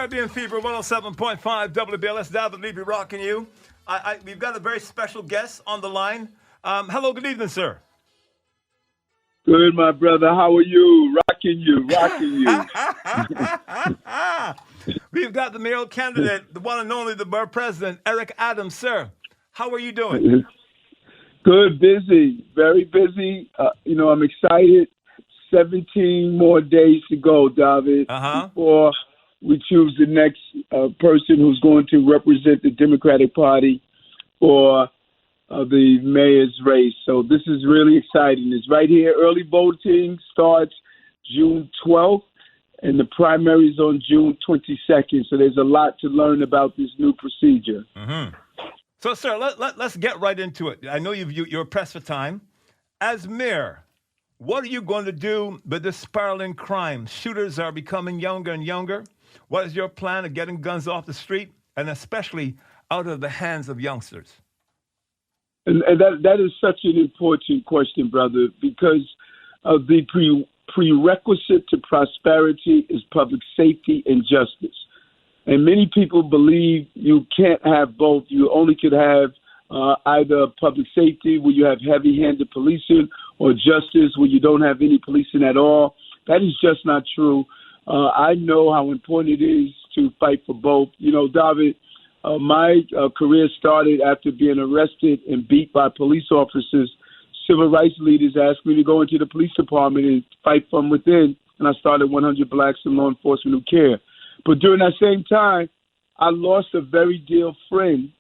Caribbean Fever 107.5 WBLS. Dahved Levy rocking you. We've got a very special guest on the line. Hello, good evening, sir. Good, my brother. How are you? Rocking you. We've got the mayoral candidate, the one and only, the borough president, Eric Adams, sir. How are you doing? Good, busy, very busy. I'm excited. 17 more days to go, David, before we choose the next person who's going to represent the Democratic Party for the mayor's race. So this is really exciting. It's right here. Early voting starts June 12th, and the primary is on June 22nd. So there's a lot to learn about this new procedure. Mm-hmm. So, sir, let's get right into it. I know you're pressed for time. As mayor, what are you going to do with the spiraling crime? Shooters are becoming younger and younger. What is your plan of getting guns off the street, and especially out of the hands of youngsters? And that is such an important question, brother, because the prerequisite to prosperity is public safety and justice. And many people believe you can't have both. You only could have either public safety, where you have heavy-handed policing, or justice, where you don't have any policing at all. That is just not true. I know how important it is to fight for both. You know, David, my career started after being arrested and beat by police officers. Civil rights leaders asked me to go into the police department and fight from within, and I started 100 Blacks in Law Enforcement Who Care. But during that same time, I lost a very dear friend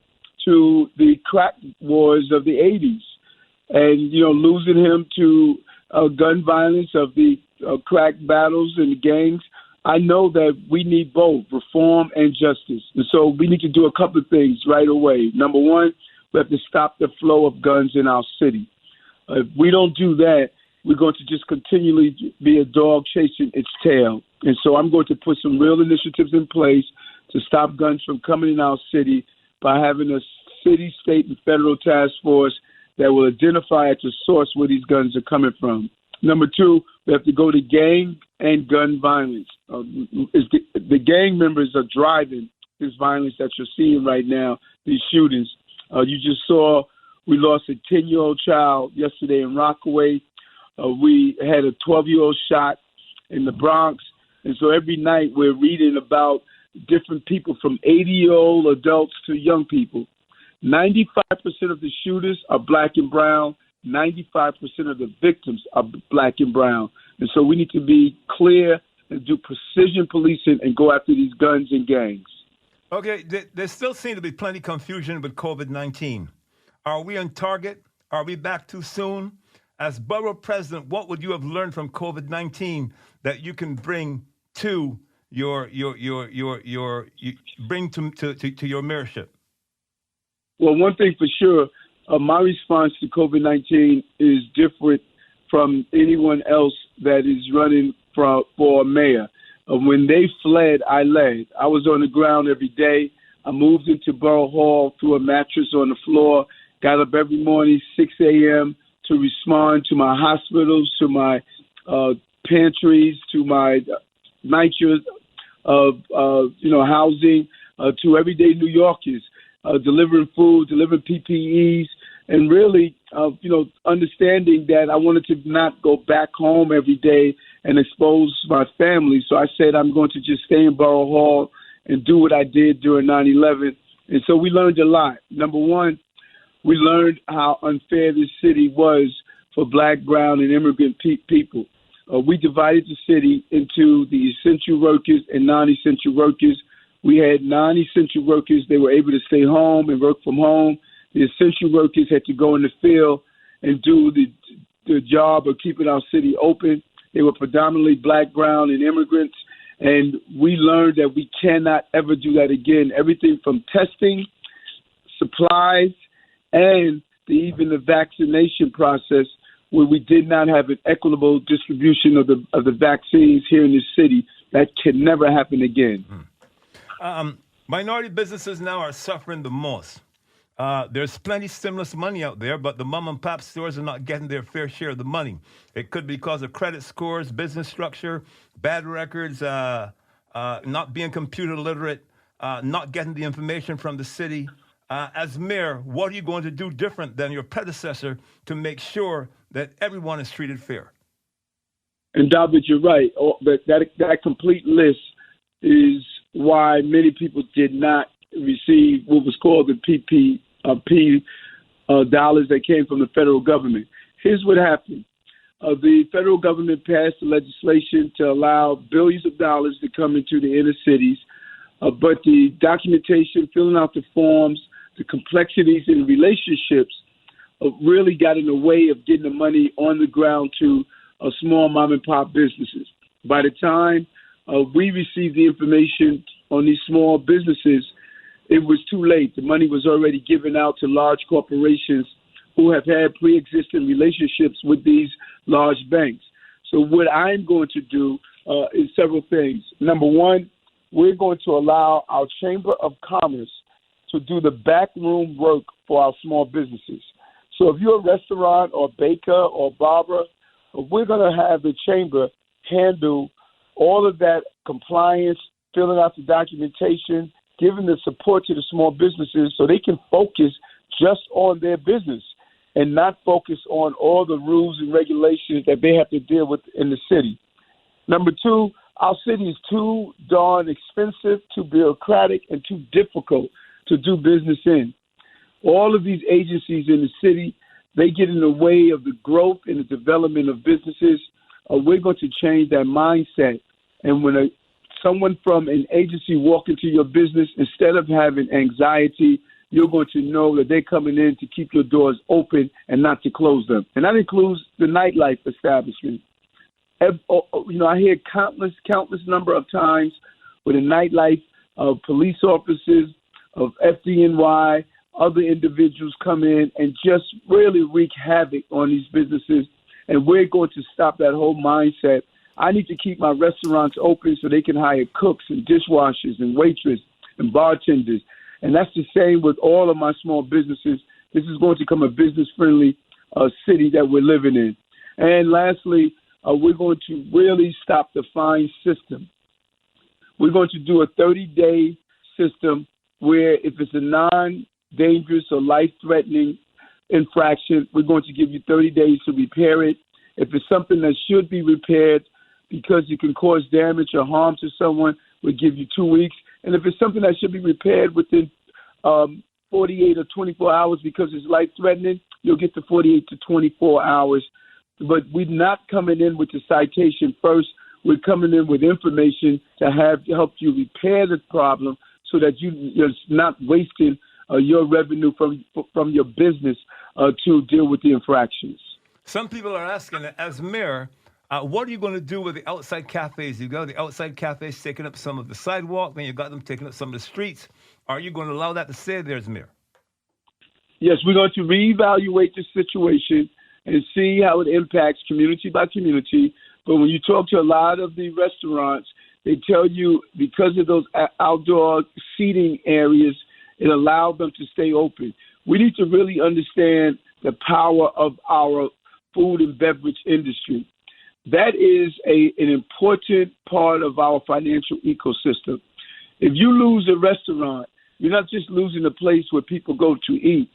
to the crack wars of the 80s. And, losing him to gun violence of the crack battles and gangs, I know that we need both reform and justice. And so we need to do a couple of things right away. Number one, we have to stop the flow of guns in our city. If we don't do that, we're going to just continually be a dog chasing its tail. And so I'm going to put some real initiatives in place to stop guns from coming in our city by having a city, state, and federal task force that will identify at the source where these guns are coming from. Number two, we have to go to gang and gun violence. The gang members are driving this violence that you're seeing right now, these shootings. You just saw we lost a 10-year-old child yesterday in Rockaway. We had a 12-year-old shot in the Bronx. And so every night we're reading about different people, from 80-year-old adults to young people. 95% of the shooters are black and brown. 95% of the victims are black and brown. And so we need to be clear and do precision policing and go after these guns and gangs. Okay, there still seems to be plenty of confusion with COVID-19. Are we on target? Are we back too soon? As borough president, what would you have learned from COVID-19 that you can bring to your mayorship? Well, one thing for sure, my response to COVID-19 is different from anyone else that is running for mayor. When they fled, I led. I was on the ground every day. I moved into Borough Hall, threw a mattress on the floor, got up every morning, 6 a.m., to respond to my hospitals, to my pantries, to my NYC housing, to everyday New Yorkers, delivering food, delivering PPEs, and really, understanding that I wanted to not go back home every day and expose my family. So I said I'm going to just stay in Borough Hall and do what I did during 9/11. And so we learned a lot. Number one, we learned how unfair this city was for black, brown, and immigrant people. We divided the city into the essential workers and non-essential workers. We had non-essential workers. They were able to stay home and work from home. The essential workers had to go in the field and do the job of keeping our city open. They were predominantly black, brown, and immigrants. And we learned that we cannot ever do that again. Everything from testing, supplies, and even the vaccination process, where we did not have an equitable distribution of the vaccines here in this city. That can never happen again. Minority businesses now are suffering the most. There's plenty of stimulus money out there, but the mom and pop stores are not getting their fair share of the money. It could be because of credit scores, business structure, bad records, not being computer literate, not getting the information from the city. As mayor, what are you going to do different than your predecessor to make sure that everyone is treated fair? And Dahved, you're right. That complete list is why many people did not receive what was called the PPP dollars that came from the federal government. Here's what happened. The federal government passed the legislation to allow billions of dollars to come into the inner cities, but the documentation, filling out the forms, the complexities in relationships really got in the way of getting the money on the ground to small mom and pop businesses. By the time we received the information on these small businesses, it was too late. The money was already given out to large corporations who have had pre-existing relationships with these large banks. So what I'm going to do is several things. Number one, we're going to allow our Chamber of Commerce to do the backroom work for our small businesses. So if you're a restaurant or baker or barber, we're going to have the Chamber handle all of that compliance, filling out the documentation, giving the support to the small businesses so they can focus just on their business and not focus on all the rules and regulations that they have to deal with in the city. Number two, our city is too darn expensive, too bureaucratic, and too difficult to do business in. All of these agencies in the city, they get in the way of the growth and the development of businesses. We're going to change that mindset. And when someone from an agency walk into your business, instead of having anxiety, you're going to know that they're coming in to keep your doors open and not to close them. And that includes the nightlife establishment. I hear countless number of times with a nightlife of police officers, of FDNY, other individuals come in and just really wreak havoc on these businesses. And we're going to stop that whole mindset. I need to keep my restaurants open so they can hire cooks and dishwashers and waitresses and bartenders. And that's the same with all of my small businesses. This is going to become a business-friendly city that we're living in. And lastly, we're going to really stop the fine system. We're going to do a 30-day system where if it's a non-dangerous or life-threatening infraction, we're going to give you 30 days to repair it. If it's something that should be repaired because it can cause damage or harm to someone, we'll give you 2 weeks. And if it's something that should be repaired within 48 or 24 hours because it's life-threatening, you'll get to 48 to 24 hours. But we're not coming in with the citation first. We're coming in with information to help you repair the problem so that you're not wasting your revenue from your business to deal with the infractions. Some people are asking, as mayor, what are you going to do with the outside cafes? You got the outside cafes taking up some of the sidewalk, then you got them taking up some of the streets. Are you going to allow that to stay there as mayor? Yes, we're going to reevaluate the situation and see how it impacts community by community. But when you talk to a lot of the restaurants, they tell you because of those outdoor seating areas, it allowed them to stay open. We need to really understand the power of our food and beverage industry. That is an important part of our financial ecosystem. If you lose a restaurant, you're not just losing a place where people go to eat.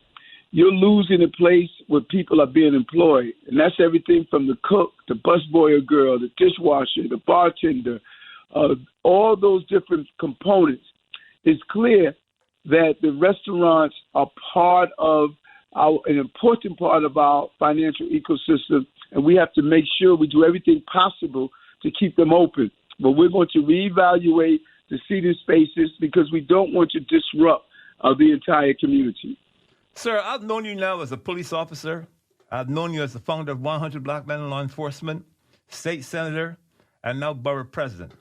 You're losing a place where people are being employed. And that's everything from the cook, the busboy or girl, the dishwasher, the bartender, all those different components. It's clear that the restaurants are part of an important part of our financial ecosystem, and we have to make sure we do everything possible to keep them open. But we're going to reevaluate the seating spaces because we don't want to disrupt the entire community. Sir, I've known you now as a police officer. I've known you as the founder of 100 Black Men in Law Enforcement, state senator, and now borough president.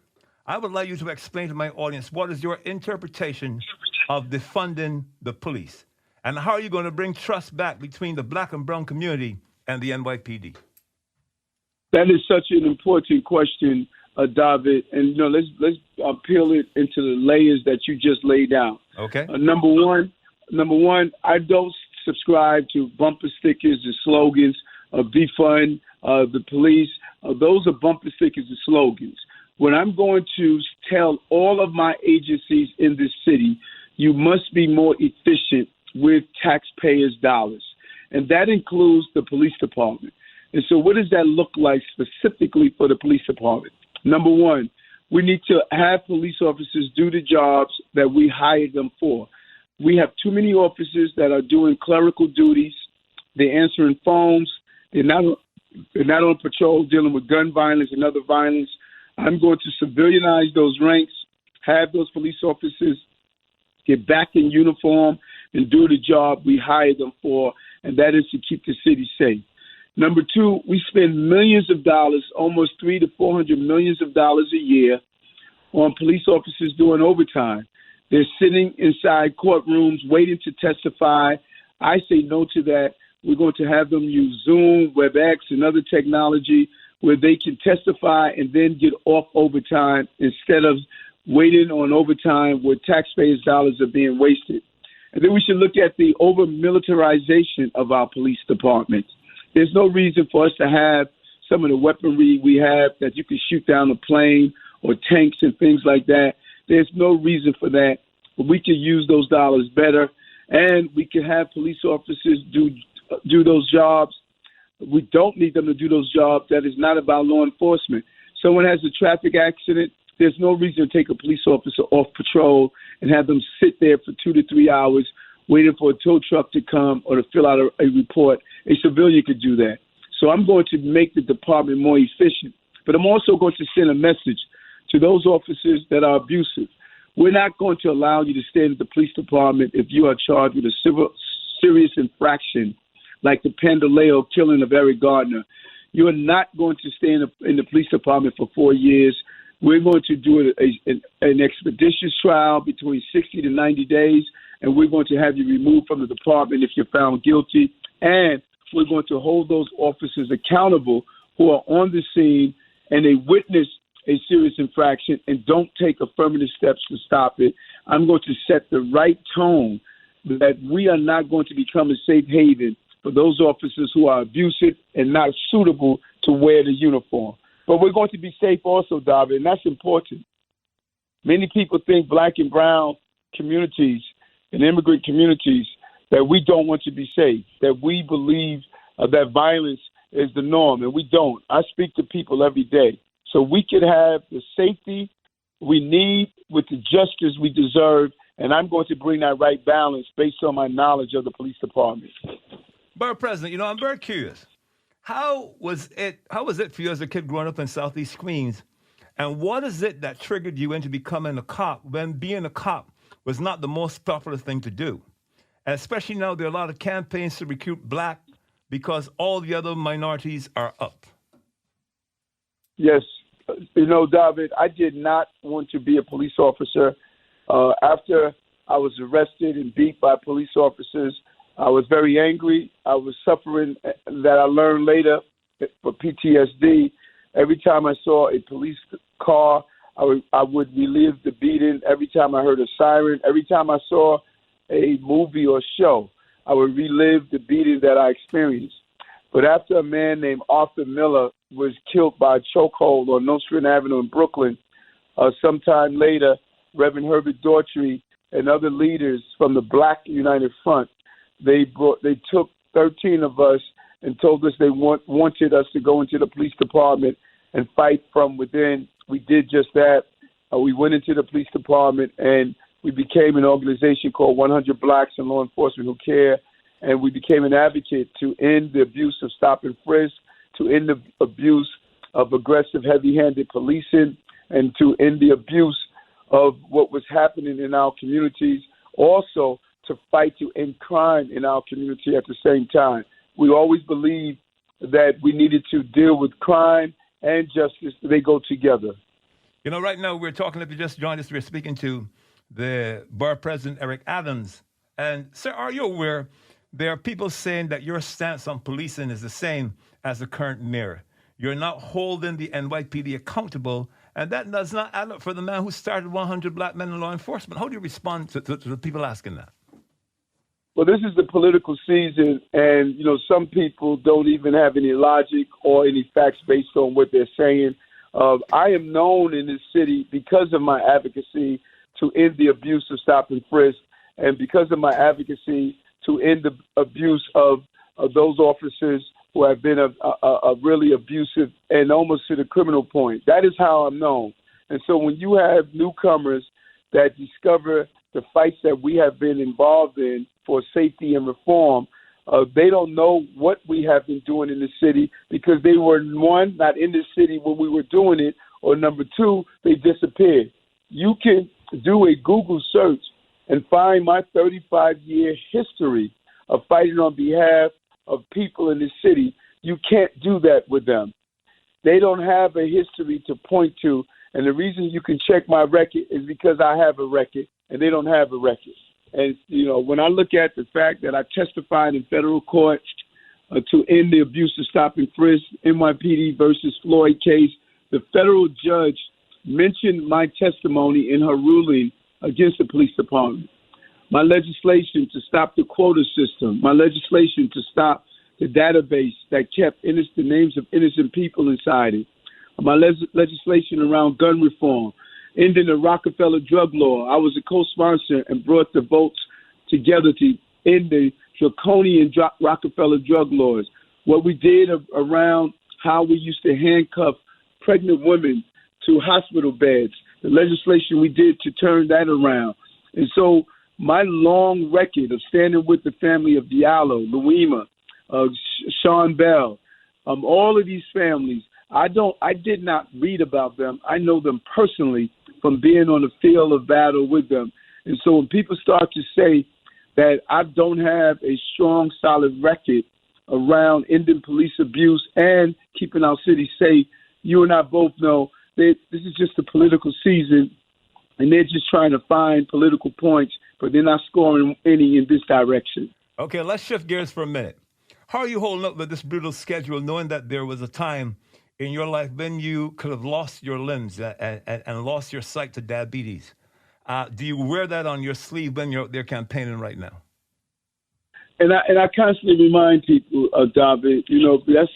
I would like you to explain to my audience what is your interpretation of defunding the police, and how are you going to bring trust back between the black and brown community and the NYPD? That is such an important question, Dahved, and let's peel it into the layers that you just laid out. Okay. Number one, I don't subscribe to bumper stickers and slogans of defund the police. Those are bumper stickers and slogans. when I'm going to tell all of my agencies in this city, you must be more efficient with taxpayers' dollars. And that includes the police department. And so what does that look like specifically for the police department? Number one, we need to have police officers do the jobs that we hired them for. We have too many officers that are doing clerical duties. They're answering phones. They're not on patrol dealing with gun violence and other violence. I'm going to civilianize those ranks, have those police officers get back in uniform and do the job we hired them for, and that is to keep the city safe. Number two, we spend millions of dollars, almost $300 to $400 million a year, on police officers doing overtime. They're sitting inside courtrooms waiting to testify. I say no to that. We're going to have them use Zoom, WebEx, and other technology where they can testify and then get off overtime instead of waiting on overtime where taxpayers' dollars are being wasted. And then we should look at the over-militarization of our police departments. There's no reason for us to have some of the weaponry we have that you can shoot down a plane or tanks and things like that. There's no reason for that. But we can use those dollars better, and we can have police officers do those jobs. We don't need them to do those jobs. That is not about law enforcement. Someone has a traffic accident. There's no reason to take a police officer off patrol and have them sit there for 2 to 3 hours waiting for a tow truck to come or to fill out a report. A civilian could do that. So I'm going to make the department more efficient. But I'm also going to send a message to those officers that are abusive. We're not going to allow you to stay in the police department if you are charged with a serious infraction like the Pandaleo killing of Eric Gardner. You are not going to stay in the police department for 4 years. We're going to do an expeditious trial between 60 to 90 days, and we're going to have you removed from the department if you're found guilty. And we're going to hold those officers accountable who are on the scene and they witness a serious infraction and don't take affirmative steps to stop it. I'm going to set the right tone that we are not going to become a safe haven for those officers who are abusive and not suitable to wear the uniform. But we're going to be safe also, Dahved, and that's important. Many people think black and brown communities and immigrant communities that we don't want to be safe, that we believe that violence is the norm, and we don't. I speak to people every day. So we could have the safety we need with the justice we deserve, and I'm going to bring that right balance based on my knowledge of the police department. Borough President, I'm very curious. How was it for you as a kid growing up in Southeast Queens? And what is it that triggered you into becoming a cop when being a cop was not the most popular thing to do? And especially now there are a lot of campaigns to recruit black because all the other minorities are up. Yes. Dahved, I did not want to be a police officer. After I was arrested and beat by police officers, I was very angry. I was suffering that I learned later for PTSD. Every time I saw a police car, I would relive the beating. Every time I heard a siren, every time I saw a movie or show, I would relive the beating that I experienced. But after a man named Arthur Miller was killed by a chokehold on Nostrand Avenue in Brooklyn, sometime later, Reverend Herbert Daughtry and other leaders from the Black United Front, they took 13 of us and told us they wanted us to go into the police department and fight from within. We did just that. We went into the police department and we became an organization called 100 Blacks in Law Enforcement Who Care, and we became an advocate to end the abuse of stop and frisk, to end the abuse of aggressive, heavy-handed policing, and to end the abuse of what was happening in our communities, also to fight to end crime in our community at the same time. We always believed that we needed to deal with crime and justice. They go together. Right now we're talking, if you just joined us, we're speaking to the Borough President, Eric Adams. And, sir, are you aware there are people saying that your stance on policing is the same as the current mayor? You're not holding the NYPD accountable, and that does not add up for the man who started 100 Black Men in Law Enforcement. How do you respond to the people asking that? Well, this is the political season, and, some people don't even have any logic or any facts based on what they're saying. I am known in this city because of my advocacy to end the abuse of stop and frisk, and because of my advocacy to end the abuse of those officers who have been really abusive and almost to the criminal point. That is how I'm known. And so when you have newcomers that discover the fights that we have been involved in for safety and reform, they don't know what we have been doing in the city because they were, one, not in the city when we were doing it, or number two, they disappeared. You can do a Google search and find my 35-year history of fighting on behalf of people in the city. You can't do that with them. They don't have a history to point to, and the reason you can check my record is because I have a record, and they don't have a record. And, when I look at the fact that I testified in federal court to end the abuse of stop and frisk, NYPD versus Floyd case, the federal judge mentioned my testimony in her ruling against the police department. My legislation to stop the quota system, my legislation to stop the database that kept the names of innocent people inside it, my legislation around gun reform, ending the Rockefeller drug law. I was a co-sponsor and brought the votes together to end the draconian Rockefeller drug laws. What we did around how we used to handcuff pregnant women to hospital beds, the legislation we did to turn that around. And so my long record of standing with the family of Diallo, Louima, Sean Bell, all of these families, I did not read about them. I know them personally from being on the field of battle with them. And so when people start to say that I don't have a strong, solid record around ending police abuse and keeping our city safe, you and I both know that this is just a political season, and they're just trying to find political points, but they're not scoring any in this direction. Okay, let's shift gears for a minute. How are you holding up with this brutal schedule, knowing that there was a time in your life when you could have lost your limbs and lost your sight to diabetes? Do you wear that on your sleeve when you're out there campaigning right now? And I constantly remind people, Dahved,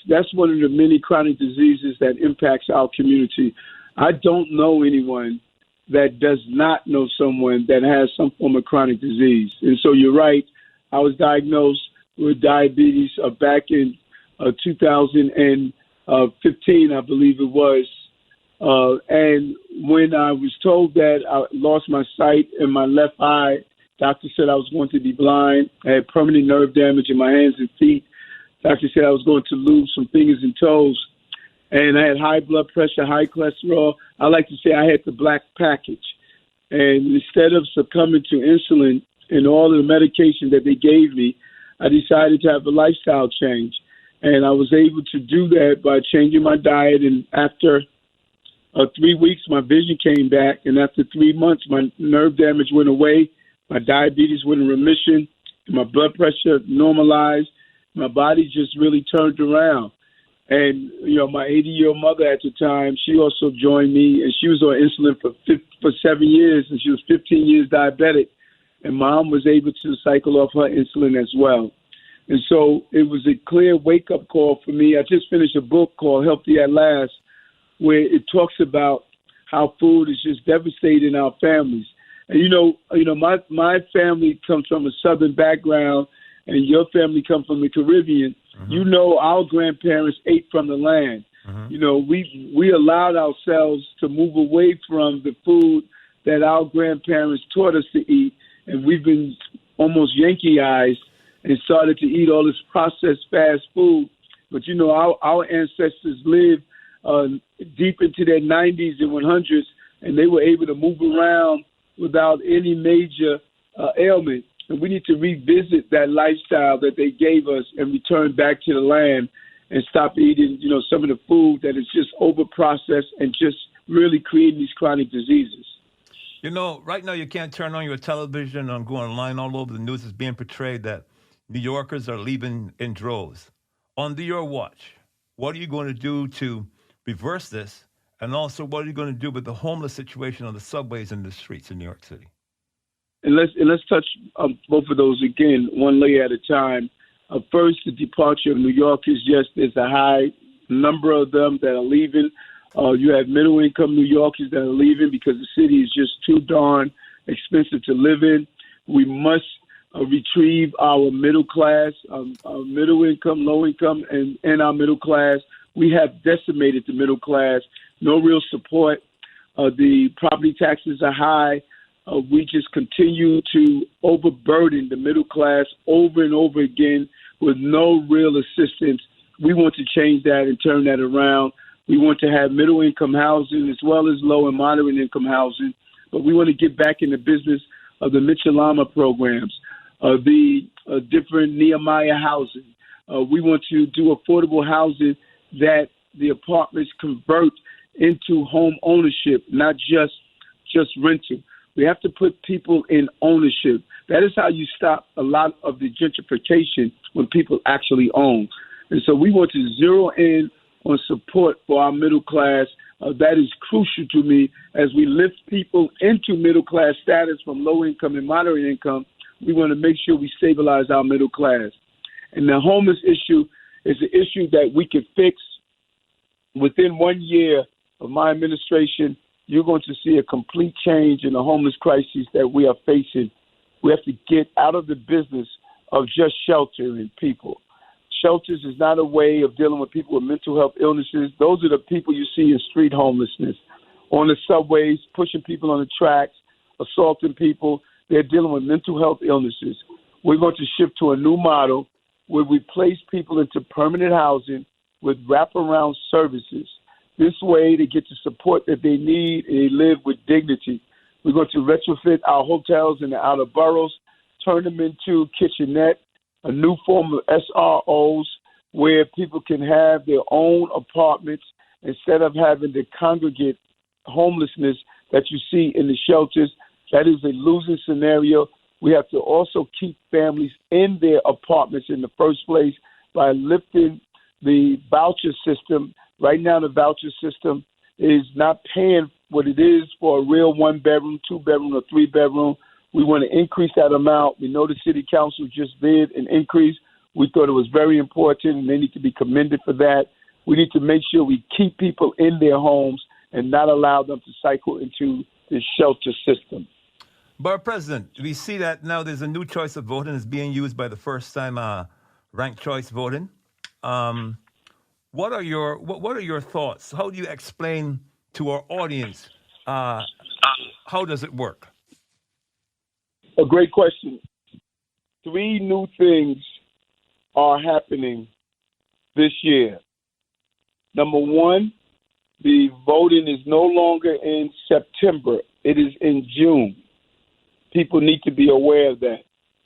that's one of the many chronic diseases that impacts our community. I don't know anyone that does not know someone that has some form of chronic disease. And so you're right. I was diagnosed with diabetes back in 2015, I believe it was. And when I was told that I lost my sight in my left eye, doctor said I was going to be blind. I had permanent nerve damage in my hands and feet. Doctor said I was going to lose some fingers and toes. And I had high blood pressure, high cholesterol. I like to say I had the black package. And instead of succumbing to insulin and all of the medication that they gave me, I decided to have a lifestyle change. And I was able to do that by changing my diet. And after 3 weeks, my vision came back. And after 3 months, my nerve damage went away. My diabetes went in remission. My blood pressure normalized. My body just really turned around. And, my 80-year-old mother at the time, she also joined me. And she was on insulin for 7 years. And she was 15 years diabetic. And Mom was able to cycle off her insulin as well. And so it was a clear wake-up call for me. I just finished a book called Healthy at Last, where it talks about how food is just devastating our families. And, my family comes from a Southern background, and your family comes from the Caribbean. Mm-hmm. Our grandparents ate from the land. Mm-hmm. We allowed ourselves to move away from the food that our grandparents taught us to eat, and we've been almost Yankee-ized and started to eat all this processed fast food. But, our ancestors lived deep into their 90s and 100s, and they were able to move around without any major ailment. And we need to revisit that lifestyle that they gave us and return back to the land and stop eating, some of the food that is just over-processed and just really creating these chronic diseases. Right now you can't turn on your television and go online. All over the news is being portrayed that New Yorkers are leaving in droves. Under your watch, what are you going to do to reverse this? And also, what are you going to do with the homeless situation on the subways and the streets in New York City? And let's touch both of those again, one layer at a time. First, the departure of New Yorkers. Yes, there's a high number of them that are leaving. You have middle-income New Yorkers that are leaving because the city is just too darn expensive to live in. We must retrieve our middle class, our middle income, low income, and our middle class. We have decimated the middle class. No real support. The property taxes are high. We just continue to overburden the middle class over and over again with no real assistance. We want to change that and turn that around. We want to have middle income housing as well as low and moderate income housing. But we want to get back in the business of the Mitchell-Lama programs, the different Nehemiah housing. We want to do affordable housing that the apartments convert into home ownership, not just rental. We have to put people in ownership. That is how you stop a lot of the gentrification, when people actually own. And so we want to zero in on support for our middle class. That is crucial to me. As we lift people into middle class status from low income and moderate income, we want to make sure we stabilize our middle class. And the homeless issue is an issue that we can fix within 1 year of my administration. You're going to see a complete change in the homeless crisis that we are facing. We have to get out of the business of just sheltering people. Shelters is not a way of dealing with people with mental health illnesses. Those are the people you see in street homelessness, on the subways, pushing people on the tracks, assaulting people. They're dealing with mental health illnesses. We're going to shift to a new model where we place people into permanent housing with wraparound services. This way they get the support that they need and they live with dignity. We're going to retrofit our hotels in the outer boroughs, turn them into kitchenette, a new form of SROs where people can have their own apartments instead of having the congregate homelessness that you see in the shelters. That is a losing scenario. We have to also keep families in their apartments in the first place by lifting the voucher system. Right now, the voucher system is not paying what it is for a real 1-bedroom, 2-bedroom, or 3-bedroom. We want to increase that amount. We know the city council just did an increase. We thought it was very important, and they need to be commended for that. We need to make sure we keep people in their homes and not allow them to cycle into the shelter system. Borough President, we see that now there's a new choice of voting is being used by the first time ranked choice voting. What are your thoughts? How do you explain to our audience how does it work? A great question. 3 new things are happening this year. Number 1, the voting is no longer in September. It is in June. People need to be aware of that.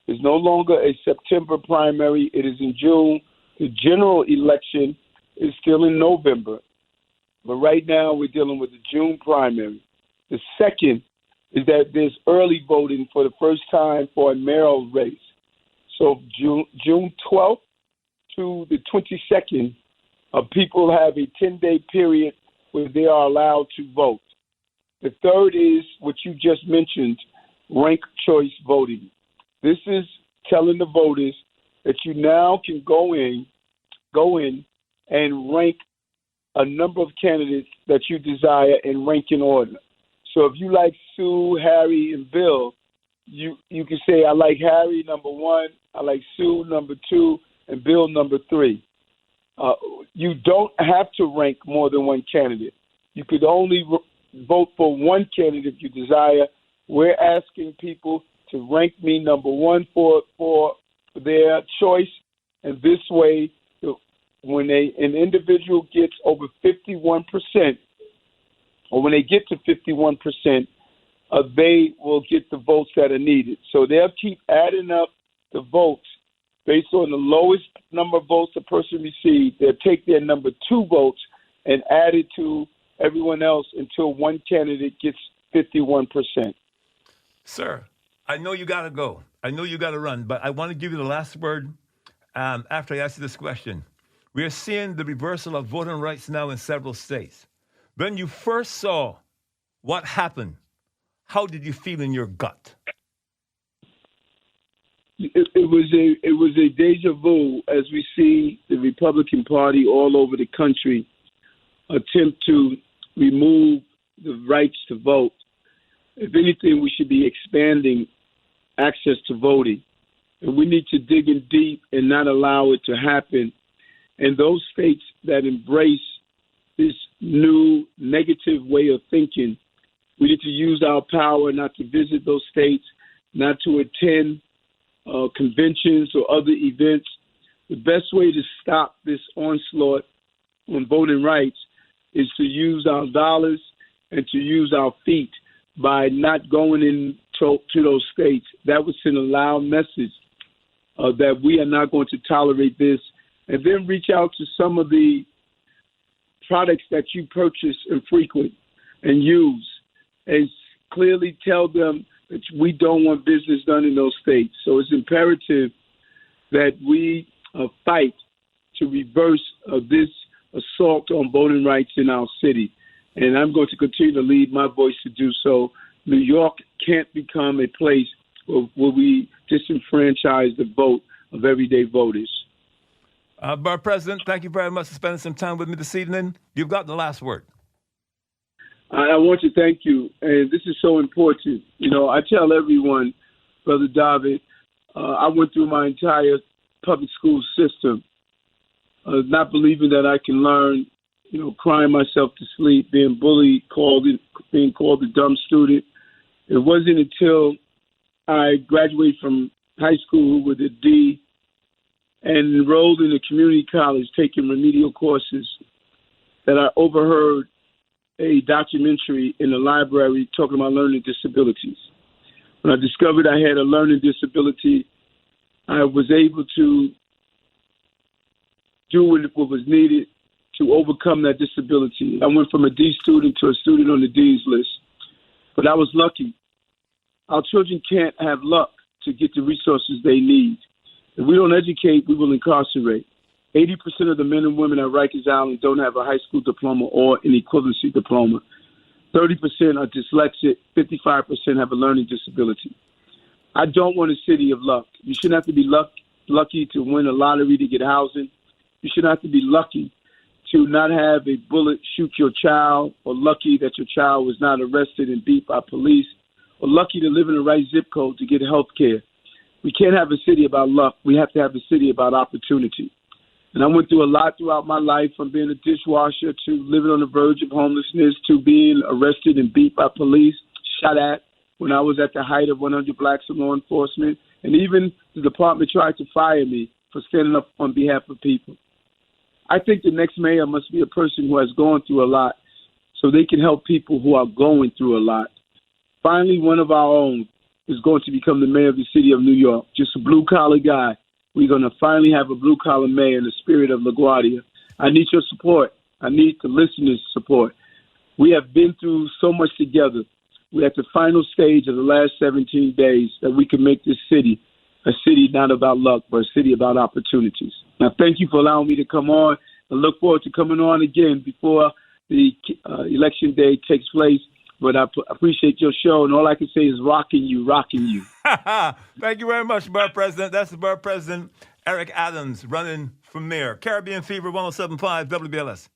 It's no longer a September primary. It is in June. The general election is still in November. But right now we're dealing with the June primary. The second is that there's early voting for the first time for a mayoral race. So June 12th to the 22nd, people have a 10-day period where they are allowed to vote. The third is what you just mentioned, ranked choice voting. This is telling the voters that you now can go in and rank a number of candidates that you desire and rank in order. So if you like Sue, Harry, and Bill, you can say, I like Harry, number 1, I like Sue, number 2, and Bill, number 3. You don't have to rank more than one candidate. You could only vote for one candidate if you desire. We're asking people to rank me number 1 for their choice, and this way, when an individual gets over 51%, or when they get to 51%, they will get the votes that are needed. So they'll keep adding up the votes based on the lowest number of votes a person received. They'll take their number 2 votes and add it to everyone else until one candidate gets 51%. Sir, I know you got to go. I know you got to run, but I want to give you the last word after I ask you this question. We are seeing the reversal of voting rights now in several states. When you first saw what happened, how did you feel in your gut? It was a deja vu as we see the Republican Party all over the country attempt to remove the rights to vote. If anything, we should be expanding access to voting. And we need to dig in deep and not allow it to happen. And those states that embrace this new negative way of thinking, we need to use our power not to visit those states, not to attend conventions or other events. The best way to stop this onslaught on voting rights is to use our dollars and to use our feet by not going into those states. That would send a loud message that we are not going to tolerate this. And then reach out to some of the products that you purchase and frequent and use, and clearly tell them that we don't want business done in those states. So it's imperative that we fight to reverse this assault on voting rights in our city. And I'm going to continue to lead my voice to do so. New York can't become a place where we disenfranchise the vote of everyday voters. Borough President, thank you very much for spending some time with me this evening. You've got the last word. I want to thank you, and this is so important. You know, I tell everyone, Brother Dahved, I went through my entire public school system, not believing that I can learn, you know, crying myself to sleep, being bullied, being called a dumb student. It wasn't until I graduated from high school with a D and enrolled in a community college taking remedial courses that I overheard a documentary in the library talking about learning disabilities. When I discovered I had a learning disability, I was able to do what was needed to overcome that disability. I went from a D student to a student on the D's list, but I was lucky. Our children can't have luck to get the resources they need. If we don't educate, we will incarcerate. 80% of the men and women at Rikers Island don't have a high school diploma or an equivalency diploma. 30% are dyslexic. 55% have a learning disability. I don't want a city of luck. You shouldn't have to be lucky to win a lottery to get housing. You shouldn't have to be lucky to not have a bullet shoot your child, or lucky that your child was not arrested and beat by police, or lucky to live in the right zip code to get health care. We can't have a city about luck. We have to have a city about opportunity. And I went through a lot throughout my life, from being a dishwasher to living on the verge of homelessness to being arrested and beat by police, shot at when I was at the height of 100 blacks in law enforcement. And even the department tried to fire me for standing up on behalf of people. I think the next mayor must be a person who has gone through a lot so they can help people who are going through a lot. Finally, one of our own is going to become the mayor of the city of New York, just a blue-collar guy. We're going to finally have a blue-collar mayor in the spirit of LaGuardia. I need your support. I need the listeners' support. We have been through so much together. We're at the final stage of the last 17 days that we can make this city a city not about luck, but a city about opportunities. Now, thank you for allowing me to come on. I look forward to coming on again before the election day takes place. But I appreciate your show, and all I can say is rocking you. Thank you very much, Borough President. That's the Borough President, Eric Adams, running for mayor. Caribbean Fever 107.5 WBLS.